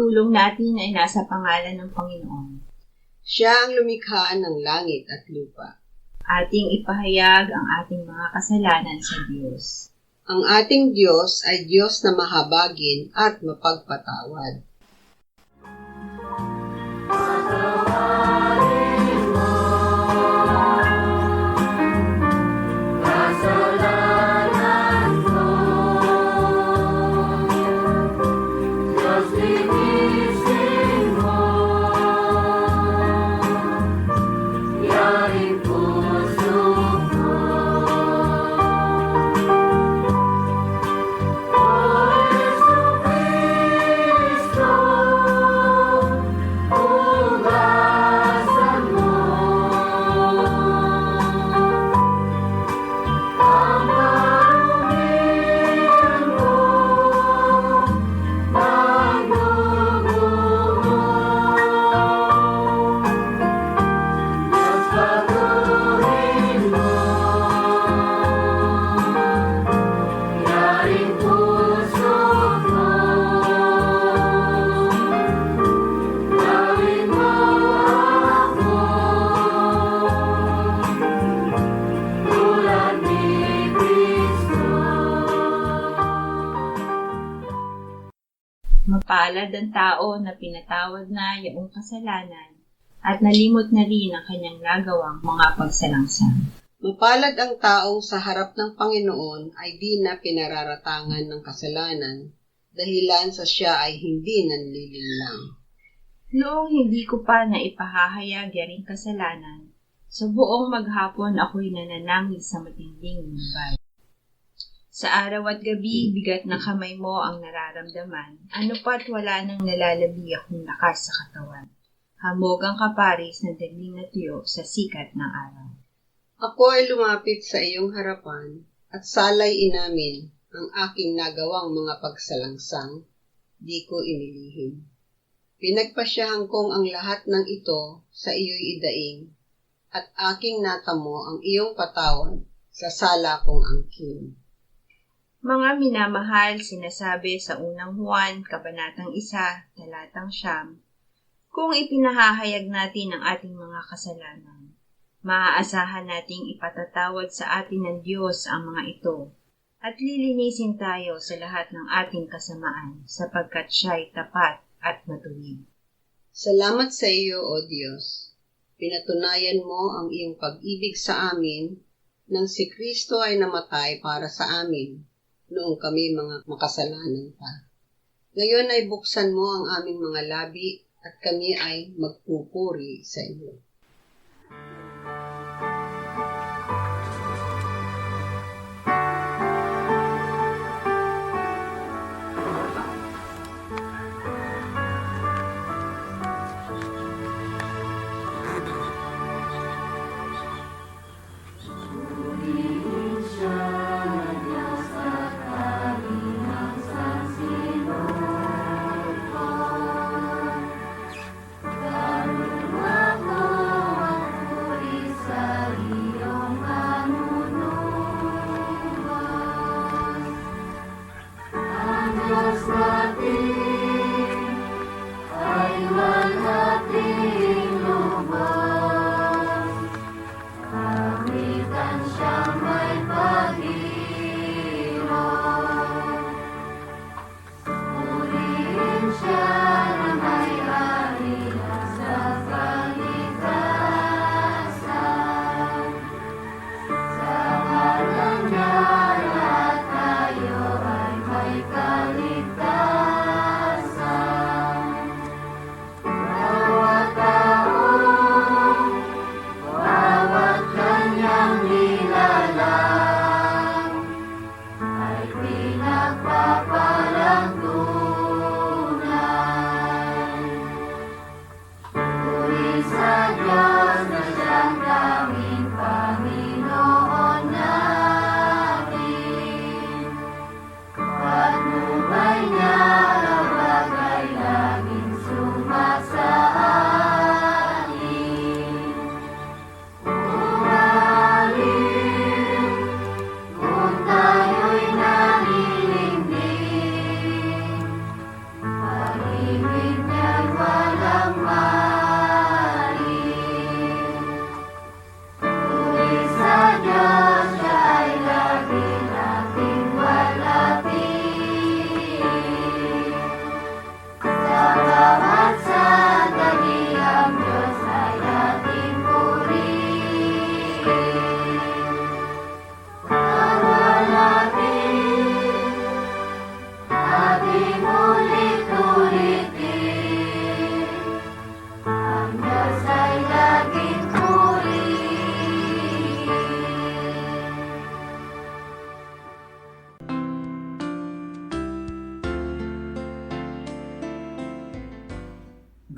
pagtulong natin ay nasa pangalan ng Panginoon. Siya ang lumikha ng langit at lupa. Ating ipahayag ang ating mga kasalanan sa Diyos. Ang ating Diyos ay Diyos na mahabagin at mapagpatawad. Mapalad ang tao na pinatawad na iyong kasalanan at nalimot na rin ang kanyang nagawang mga pagsalangsang. Mapalad ang taong sa harap ng Panginoon ay di na pinararatangan ng kasalanan, dahilan sa siya ay hindi nanlilinlang. Noong hindi ko pa na ipahahayag yaring kasalanan, sa buong maghapon ako'y nananangis sa matinding lumbay. Sa araw at gabi, bigat ng kamay mo ang nararamdaman, ano pa't wala nang nalalabi akong lakas sa katawan. Hamog ang kaparis na dagling na tuyo sa sikat ng araw. Ako ay lumapit sa iyong harapan at salay inamin ang aking nagawang mga pagsalangsang, di ko inilihim. Pinagpasyahan kong ang lahat ng ito sa iyo'y idaing, at aking natamo ang iyong patawad sa sala kong angkin. Mga minamahal, sinasabi sa unang Juan, Kabanatang 1, Talatang 9, kung ipinahahayag natin ang ating mga kasalanan, maaasahan nating ipatatawad sa atin ng Diyos ang mga ito, at lilinisin tayo sa lahat ng ating kasamaan, sapagkat siya'y tapat at matuwid. Salamat sa iyo, O Diyos. Pinatunayan mo ang iyong pag-ibig sa amin nang si Kristo ay namatay para sa amin, noong kami mga makasalanan pa. Ngayon ay buksan mo ang aming mga labi at kami ay magpupuri sa iyo.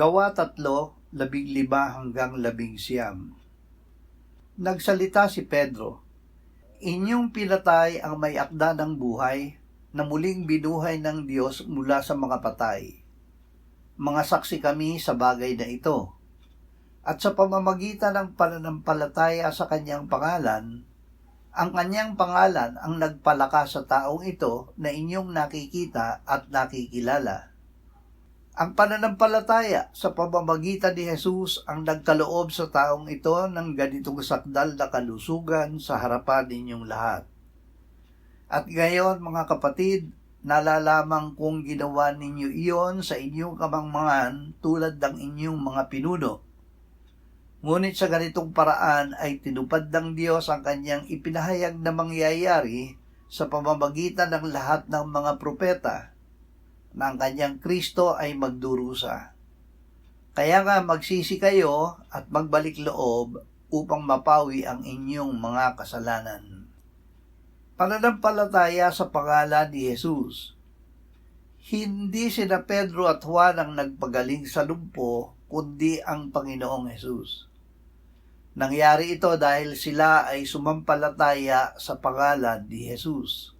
Gawa 3:15-19. Nagsalita si Pedro, "Inyong pinatay ang may akda ng buhay na muling binuhay ng Diyos mula sa mga patay. Mga saksi kami sa bagay na ito. At sa pamamagitan ng pananampalataya sa kanyang pangalan, ang kanyang pangalan ang nagpalakas sa taong ito na inyong nakikita at nakikilala. Ang pananampalataya sa pamamagitan ni Jesus ang nagkaloob sa taong ito ng ganitong sakdal na kalusugan sa harapan ninyong lahat. At ngayon, mga kapatid, nalalaman kong ginawa ninyo iyon sa inyong kamangmangan tulad ng inyong mga pinuno. Ngunit sa ganitong paraan ay tinupad ng Diyos ang kanyang ipinahayag na mangyayari sa pamamagitan ng lahat ng mga propeta, na ang kanyang Kristo ay magdurusa. Kaya nga magsisi kayo at magbalik loob upang mapawi ang inyong mga kasalanan." Pananampalataya sa pangalan ni Jesus. Hindi sina Pedro at Juan ang nagpagaling sa lumpo, kundi ang Panginoong Jesus. Nangyari ito dahil sila ay sumampalataya sa pangalan ni Jesus.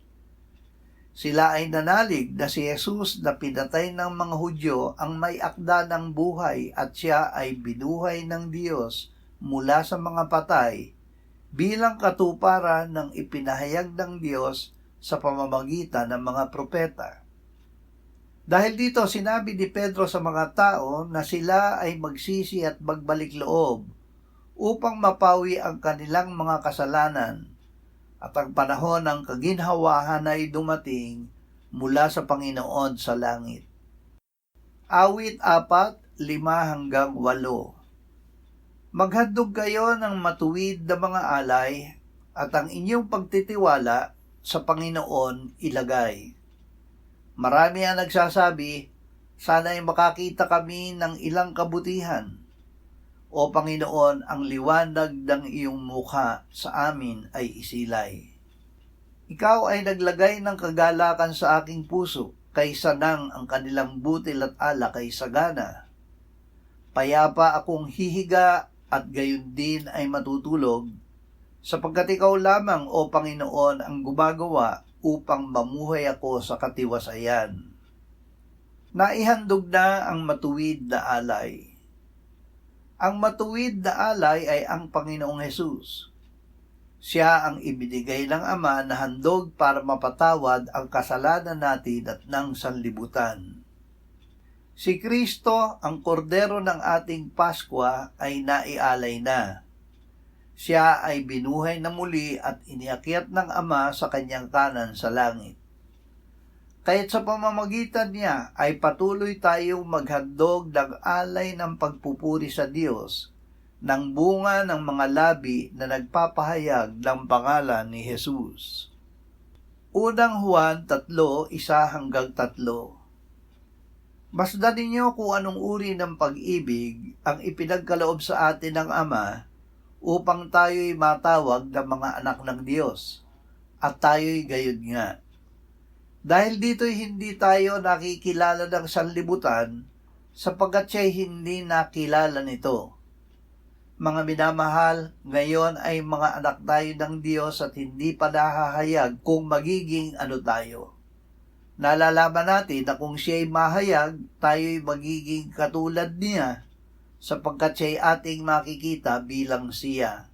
Sila ay nanalig na si Jesus na pinatay ng mga Hudyo ang may akda ng buhay at siya ay binuhay ng Diyos mula sa mga patay bilang katuparan ng ipinahayag ng Diyos sa pamamagitan ng mga propeta. Dahil dito sinabi ni Pedro sa mga tao na sila ay magsisi at magbalik loob upang mapawi ang kanilang mga kasalanan, at ang panahon ng kaginhawahan ay dumating mula sa Panginoon sa langit. Awit 4:5-8. Maghandog kayo ng matuwid na mga alay at ang inyong pagtitiwala sa Panginoon ilagay. Marami ang nagsasabi, "Sana'y makakita kami ng ilang kabutihan." O Panginoon, ang liwanag ng iyong mukha sa amin ay isilay. Ikaw ay naglagay ng kagalakan sa aking puso, kaysa nang ang kanilang butil at alak ay sagana. Payapa akong hihiga at gayon din ay matutulog, sapagkat ikaw lamang, O Panginoon, ang gumagawa upang mamuhay ako sa katiwasayan. Naihandog na ang matuwid na alay. Ang matuwid na alay ay ang Panginoong Hesus. Siya ang ibinigay ng Ama na handog para mapatawad ang kasalanan natin at ng sanlibutan. Si Kristo, ang kordero ng ating Paskwa, ay naialay na. Siya ay binuhay na muli at iniakyat ng Ama sa kanyang kanan sa langit. Kaya't sa pamamagitan niya ay patuloy tayong maghandog ng alay ng pagpupuri sa Diyos, ng bunga ng mga labi na nagpapahayag ng pangalan ni Jesus. Unang Juan 3:1-3. Masdan ninyo kung anong uri ng pag-ibig ang ipinagkaloob sa atin ng Ama upang tayo'y matawag na mga anak ng Diyos, at tayo'y gayon nga. Dahil dito'y hindi tayo nakikilala ng sanlibutan, sapagkat siya'y hindi nakilala nito. Mga minamahal, ngayon ay mga anak tayo ng Diyos at hindi pa nahahayag kung magiging ano tayo. Nalalaman natin na kung siya'y mahayag, tayo'y magiging katulad niya, sapagkat siya'y ating makikita bilang siya.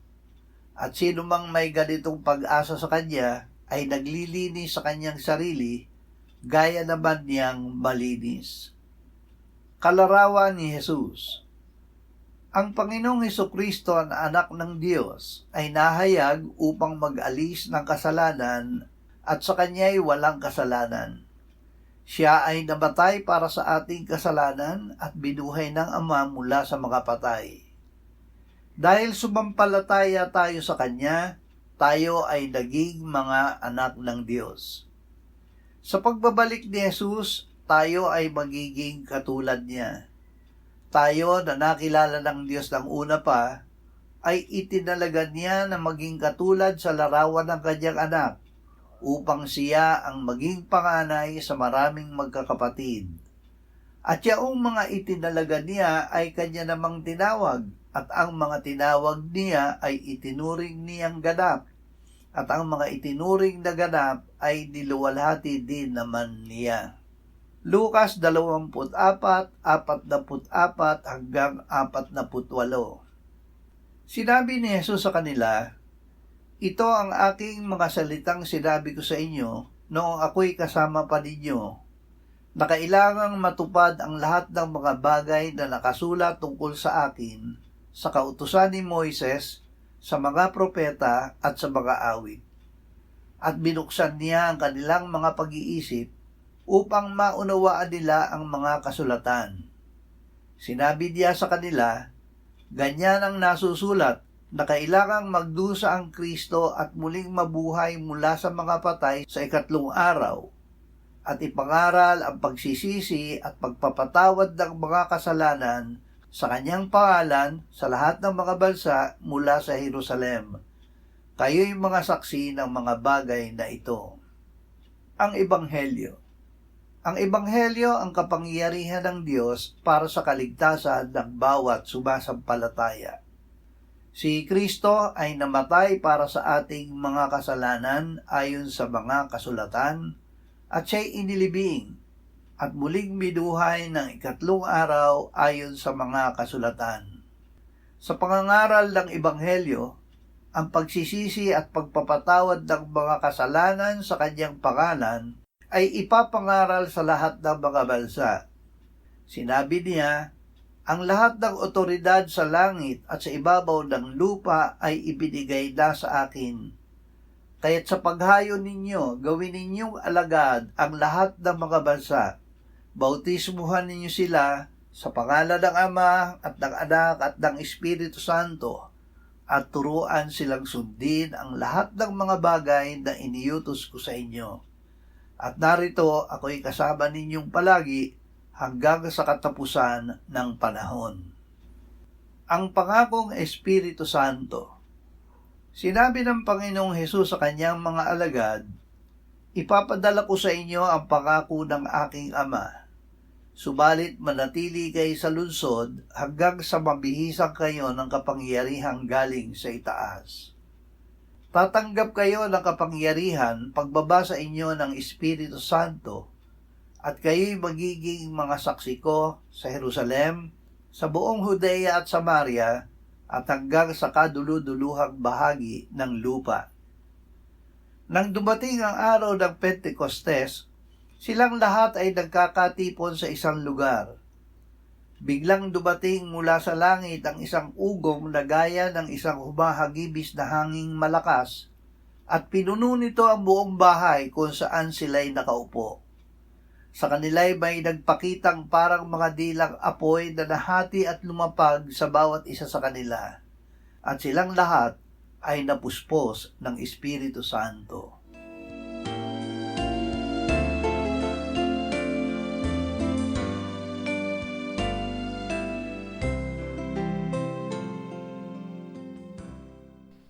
At sino mang may ganitong pag-asa sa kanya, ay naglilinis sa kanyang sarili, gaya naman niyang malinis. Kalarawan ni Jesus. Ang Panginoong Hesukristo na anak ng Diyos ay nahayag upang mag-alis ng kasalanan at sa kanya'y walang kasalanan. Siya ay namatay para sa ating kasalanan at binuhay ng Ama mula sa mga patay. Dahil sumampalataya tayo sa Kanya, tayo ay naging mga anak ng Diyos. Sa pagbabalik ni Jesus, tayo ay magiging katulad niya. Tayo na nakilala ng Diyos ng una pa, ay itinalaga niya na maging katulad sa larawan ng kanyang anak, upang siya ang maging panganay sa maraming magkakapatid. At yaong mga itinalaga niya ay kanya namang tinawag, at ang mga tinawag niya ay itinuring niyang ganap, at ang mga itinuring na ganap ay niluwalhati din naman niya. Lucas 24:44 hanggang 48. Sinabi ni Jesus sa kanila, "Ito ang aking mga salitang sinabi ko sa inyo noong ako'y kasama pa ninyo, na kailangang matupad ang lahat ng mga bagay na nakasulat tungkol sa akin sa kautusan ni Moises, sa mga propeta at sa mga awit." At binuksan niya ang kanilang mga pag-iisip upang maunawaan nila ang mga kasulatan. Sinabi niya sa kanila, "Ganyan ang nasusulat, na kailangang magdusa ang Kristo at muling mabuhay mula sa mga patay sa 3 araw, at ipangaral ang pagsisisi at pagpapatawad ng mga kasalanan sa kanyang pangalan sa lahat ng mga bansa mula sa Jerusalem. Kayo'y mga saksi ng mga bagay na ito." Ang Ebanghelyo. Ang Ebanghelyo ang kapangyarihan ng Diyos para sa kaligtasan ng bawat sumasampalataya. Si Kristo ay namatay para sa ating mga kasalanan ayon sa mga kasulatan, at siya'y inilibing at muling binuhay ng 3 araw ayon sa mga kasulatan. Sa pangangaral ng Ebanghelyo, ang pagsisisi at pagpapatawad ng mga kasalanan sa kanyang pangalan ay ipapangaral sa lahat ng mga bansa. Sinabi niya, "Ang lahat ng otoridad sa langit at sa ibabaw ng lupa ay ibinigay na sa akin. Kaya't sa paghayo ninyo, gawin ninyong alagad ang lahat ng mga bansa. Bautismuhan ninyo sila sa pangalan ng Ama at ng Anak at ng Espiritu Santo, at turuan silang sundin ang lahat ng mga bagay na iniutos ko sa inyo. At narito ako'y kasama ninyong palagi hanggang sa katapusan ng panahon." Ang pangakong Espiritu Santo. Sinabi ng Panginoong Hesus sa kanyang mga alagad, "Ipapadala ko sa inyo ang pangako ng aking Ama. Subalit manatili kayo sa lungsod hanggang sa mabihisan kayo ng kapangyarihang galing sa itaas. Tatanggap kayo ng kapangyarihan pagbaba sa inyo ng Espiritu Santo, at kayo'y magiging mga saksi ko sa Jerusalem, sa buong Judea at Samaria, at hanggang sa kaduluduluhang bahagi ng lupa." Nang dumating ang araw ng Pentecostes, silang lahat ay nagkakatipon sa isang lugar. Biglang dumating mula sa langit ang isang ugong na gaya ng isang humahagibis na hanging malakas, at pinuno nito ang buong bahay kung saan sila'y nakaupo. Sa kanila'y may nagpakitang parang mga dilang apoy na nahati at lumapag sa bawat isa sa kanila, at silang lahat ay napuspos ng Espiritu Santo.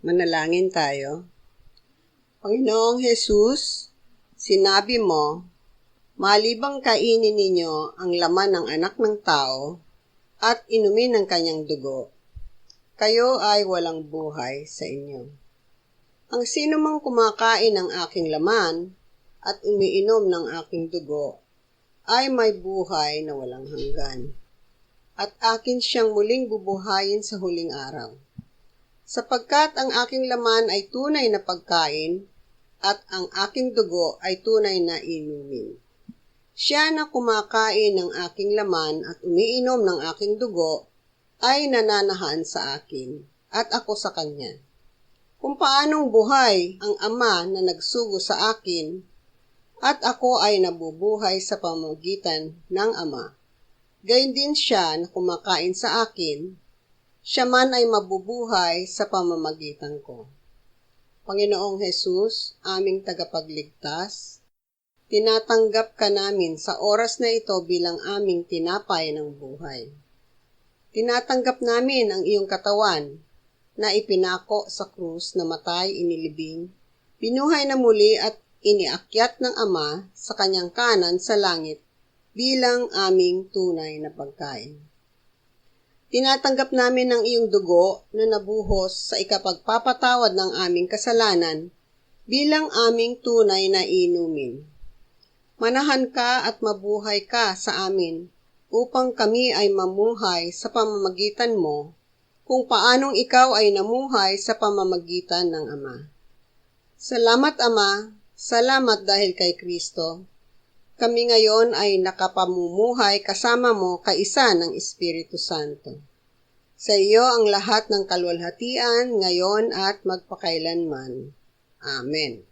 Manalangin tayo. Panginoong Jesus, sinabi mo, "Malibang kainin ninyo ang laman ng anak ng tao at inumin ang kanyang dugo, kayo ay walang buhay sa inyo. Ang sino mang kumakain ng aking laman at umiinom ng aking dugo ay may buhay na walang hanggan, at akin siyang muling bubuhayin sa huling araw. Sapagkat ang aking laman ay tunay na pagkain at ang aking dugo ay tunay na inumin. Siya na kumakain ng aking laman at umiinom ng aking dugo ay nananahan sa akin at ako sa kanya. Kung paanong buhay ang Ama na nagsugo sa akin at ako ay nabubuhay sa pamamagitan ng Ama, gayon din siya na kumakain sa akin, siya man ay mabubuhay sa pamamagitan ko." Panginoong Hesus, aming tagapagligtas, tinatanggap ka namin sa oras na ito bilang aming tinapay ng buhay. Tinatanggap namin ang iyong katawan na ipinako sa krus, namatay, inilibing, binuhay na muli at iniakyat ng Ama sa kanyang kanan sa langit bilang aming tunay na pagkain. Tinatanggap namin ang iyong dugo na nabuhos sa ikapagpapatawad ng aming kasalanan bilang aming tunay na inumin. Manahan ka at mabuhay ka sa amin upang kami ay mamuhay sa pamamagitan mo kung paanong ikaw ay namuhay sa pamamagitan ng Ama. Salamat Ama, salamat dahil kay Kristo. Kami ngayon ay nakapamumuhay kasama mo kaisa ng Espiritu Santo. Sa iyo ang lahat ng kaluwalhatian ngayon at magpakailanman. Amen.